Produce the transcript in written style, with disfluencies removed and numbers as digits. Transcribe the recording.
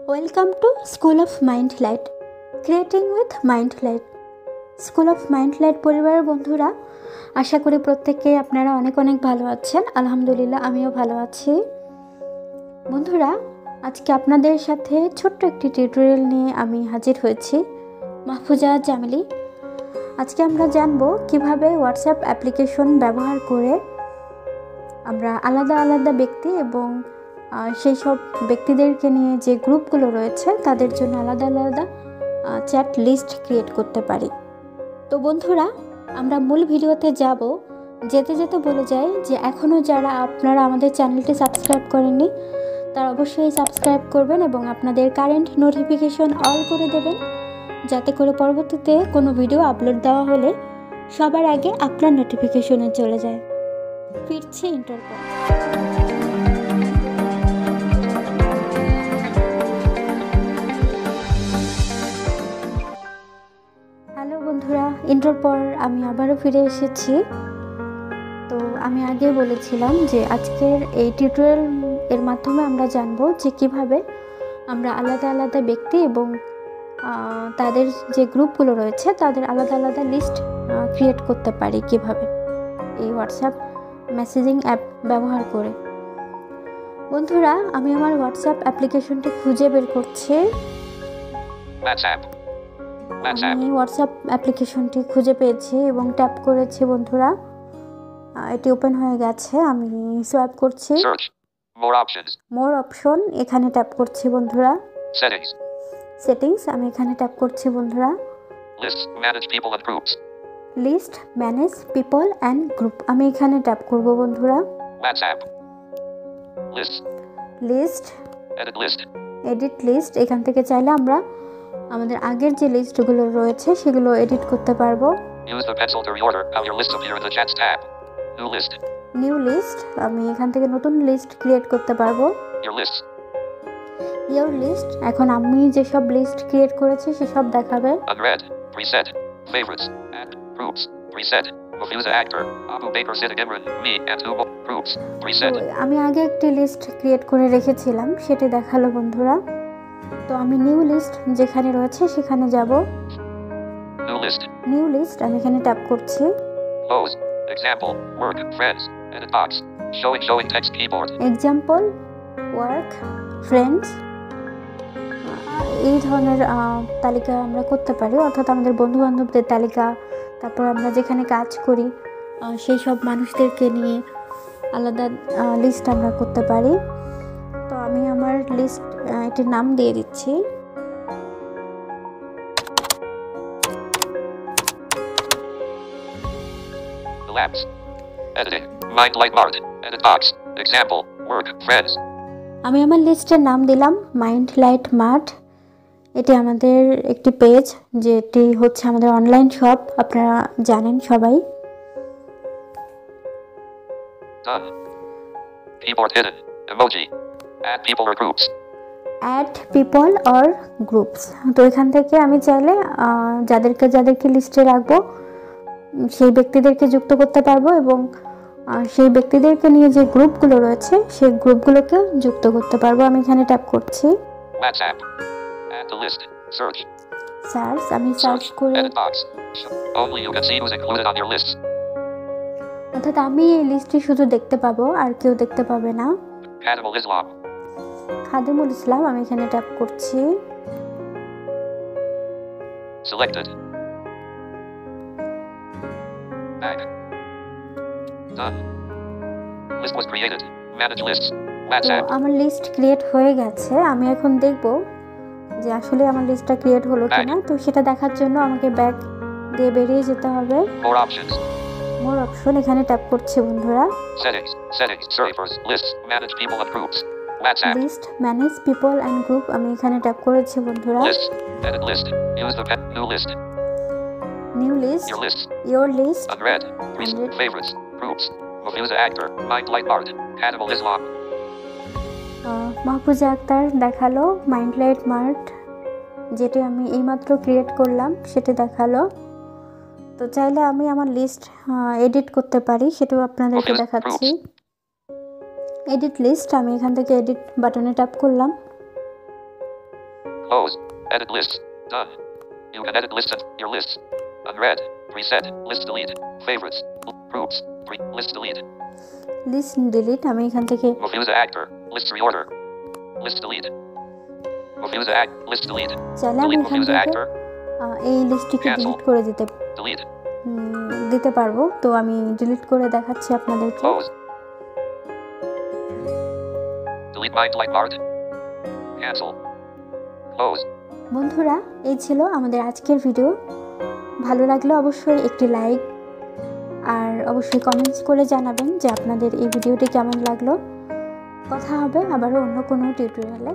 Welcome to School of Mindlight, Creating with Mindlight. School of Mindlight পরিবারের বন্ধুরা, আশা করি প্রত্যেকে আপনারা অনেক অনেক ভালো আছেন। আলহামদুলিল্লাহ, আমিও ভালো আছি। বন্ধুরা, আজকে আপনাদের সাথে ছোট্ট একটি টিউটোরিয়াল নিয়ে আমি হাজির হয়েছি, মাহফুজা জামিলি। আজকে আমরা জানব কিভাবে হোয়াটসঅ্যাপ অ্যাপ্লিকেশন ব্যবহার করে আমরা আলাদা আলাদা ব্যক্তি এবং সেই সব ব্যক্তিদেরকে নিয়ে যে গ্রুপগুলো রয়েছে তাদের জন্য আলাদা আলাদা চ্যাট লিস্ট ক্রিয়েট করতে পারি। তো বন্ধুরা, আমরা মূল ভিডিওতে যাব। যেতে যেতে বলে যাই যে এখনও যারা আপনারা আমাদের চ্যানেলটি সাবস্ক্রাইব করেননি তারা অবশ্যই সাবস্ক্রাইব করবেন এবং আপনাদের কারেন্ট নোটিফিকেশন অল করে দেবেন, যাতে করে পরবর্তীতে কোনো ভিডিও আপলোড দেওয়া হলে সবার আগে আপনার নোটিফিকেশনে চলে যায়। ফিরছি ইন্টার পর। হ্যালো বন্ধুরা, ইন্টার পর আমি আবারও ফিরে এসেছি। তো আমি আগে বলেছিলাম যে আজকের এই টিউটোরিয়াল এর মাধ্যমে আমরা জানবো যে কিভাবে আমরা আলাদা আলাদা ব্যক্তি এবং তাদের যে গ্রুপগুলো রয়েছে তাদের আলাদা আলাদা লিস্ট ক্রিয়েট করতে পারি কিভাবে এই হোয়াটসঅ্যাপ মেসেজিং অ্যাপ ব্যবহার করে। বন্ধুরা, আমি আমার হোয়াটসঅ্যাপ অ্যাপ্লিকেশনটি খুঁজে বের করছি। আমি হোয়াটসঅ্যাপ অ্যাপ্লিকেশনটি খুঁজে পেয়েছি এবং ট্যাপ করেছি। বন্ধুরা, এটি ওপেন হয়ে গেছে। আমি সোয়াইপ করছি। মোর অপশন, এখানে ট্যাপ করছি বন্ধুরা। সেটিংস, আমি এখানে ট্যাপ করছি বন্ধুরা। List manage people and group, আমি এখানে ট্যাপ করব বন্ধুরা। লিস্ট এডিট লিস্ট, এখান থেকে চাইলে আমরা আমাদের আগের যে লিস্টগুলো রয়েছে সেগুলো এডিট করতে পারবো। নিউ লিস্ট, আমি এখান থেকে নতুন লিস্ট ক্রিয়েট করতে পারবো। ইয়োর লিস্ট, এখন আমি যেসব লিস্ট ক্রিয়েট করেছি সেসব দেখাবে। আমি আগে একটি লিস্ট ক্রিয়েট করে রেখেছিলাম, সেটি দেখালো বন্ধুরা। তো আমি নিউ লিস্ট যেখানে রয়েছে সেখানে যাব। নিউ লিস্ট, আমি এখানে ট্যাপ করছি। এক্সাম্পল, ওয়ার্ক, ফ্রেন্ডস, এই ধরনের তালিকা আমরা করতে পারি, অর্থাৎ আমাদের বন্ধু বান্ধবদের তালিকা, তারপর আমরা যেখানে কাজ করি সেই সব মানুষদেরকে নিয়ে আলাদা লিস্ট আমরা করতে পারি। তো আমি আমার লিস্ট এটির নাম দিয়ে দিচ্ছি। আমি আমার লিস্টের নাম দিলাম মাইন্ডলাইট মার্ট। এটি আমাদের একটি পেজ, যেটি হচ্ছে আমাদের অনলাইন শপ, আপনারা জানেন সবাই। অ্যাড পিপল অর গ্রুপস, তো এখান থেকে আমি চাইলে যাদেরকে লিস্টে রাখবো সেই ব্যক্তিদেরকে যুক্ত করতে পারবো এবং সেই ব্যক্তিদেরকে নিয়ে যে গ্রুপগুলো রয়েছে সেই গ্রুপগুলোকে যুক্ত করতে পারবো। আমি এখানে ট্যাপ করছি। সার্চ, আমি সার্চ করে, অর্থাৎ আমি এই লিস্টটি শুধু দেখতে পাবো, আর কেউ দেখতে পাবে না। খাদিমুল ইসলাম, আমি এখানে ট্যাপ করছি। আমার লিস্ট ক্রিয়েট হয়ে গেছে। আমি এখন দেখব যে আসলে আমার লিস্টটা ক্রিয়েট হলো কিনা। তো সেটা দেখার জন্য আমাকে ব্যাক দিয়ে বেরিয়ে যেতে হবে। মোর অপশন, এখানে ট্যাপ করছি বন্ধুরা। List manage people and group, আমি এখানে ট্যাপ করেছি বন্ধুরা। New list, your list, Mahfuza Akter দেখালো। মাইন্ডলাইট মার্ট, যেটি আমি এইমাত্র ক্রিয়েট করলাম, সেটি দেখালো। তো চাইলে আমি আমার লিস্ট এডিট করতে পারি, সেটাও আপনাদেরকে দেখাচ্ছি। এডিট লিস্ট, আমি এখান থেকে এডিট বাটনে ট্যাপ করলাম। Edit list. Done. You can edit list and your list. Unread. Preset. List delete. Favorites. Groups. List delete. List delete, আমি এখান থেকে Mafusa actor. List reorder. List delete. Mafusa act. List delete. চাইলে আমি Delete এখান Mafusa থেকে actor. এই লিস্টটিকে Cancel. Delete করে Delete. দিতে পারবো। তো আমি ডিলিট করে দেখাচ্ছি আপনাদেরকে। Close. Delete Mindlight Art. Cancel. Close. বন্ধুরা, এই ছিল আমাদের আজকের ভিডিও। ভালো লাগলে অবশ্যই একটি লাইক আর অবশ্যই কমেন্টস করে জানাবেন যে আপনাদের এই ভিডিওটি কেমন লাগলো। কথা হবে আবারও অন্য কোনো টিউটোরিয়ালে।